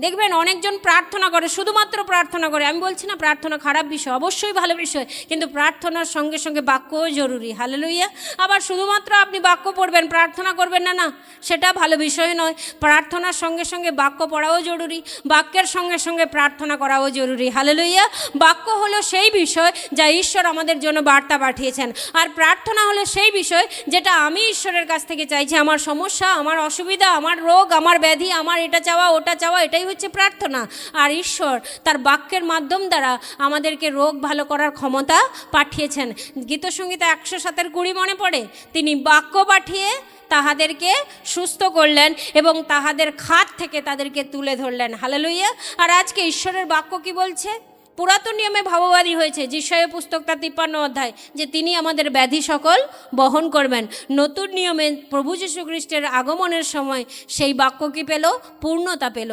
দেখবেন অনেকজন প্রার্থনা করে, শুধুমাত্র প্রার্থনা করে। আমি বলছি না প্রার্থনা খারাপ বিষয়, অবশ্যই ভালো বিষয়, কিন্তু প্রার্থনার সঙ্গে সঙ্গে বাক্যও জরুরি। হালেলুয়া। আবার শুধুমাত্র আপনি বাক্য পড়বেন, প্রার্থনা করবেন না, না, সেটা ভালো বিষয় নয়। প্রার্থনার সঙ্গে সঙ্গে বাক্য পড়াও জরুরি, বাক্যের সঙ্গে সঙ্গে প্রার্থনা করাও জরুরি। হালেলুয়া। বাক্য হলো সেই বিষয় যা ঈশ্বর আমাদের জন্য বার্তা পাঠিয়েছেন, আর প্রার্থনা হলো সেই বিষয় যেটা আমি ঈশ্বরের কাছ থেকে চাইছি। আমার সমস্যা, আমার অসুবিধা, আমার রোগ, আমার ব্যাধি, আমার এটা চাওয়া ওটা চাওয়া, এটাই হচ্ছে প্রার্থনা। আর ঈশ্বর তার বাক্যের মাধ্যম দ্বারা আমাদেরকে রোগ ভালো করার ক্ষমতা পাঠিয়েছেন। গীতসংহিতা 107:20 মনে পড়ে, তিনি বাক্য পাঠিয়ে তাহাদেরকে সুস্থ করলেন এবং তাহাদের খাত থেকে তাদেরকে তুলে ধরলেন। হালেলুয়া। আর আজকে ঈশ্বরের বাক্য কি বলছে? পুরাতন নিয়মে ভাববাদী হয়েছে, যিশায়া পুস্তক তার 53 অধ্যায়, যে তিনি আমাদের ব্যাধি সকল বহন করবেন। নতুন নিয়মে প্রভু যীশু খ্রিস্টের আগমনের সময় সেই বাক্য কি পেল? পূর্ণতা পেল।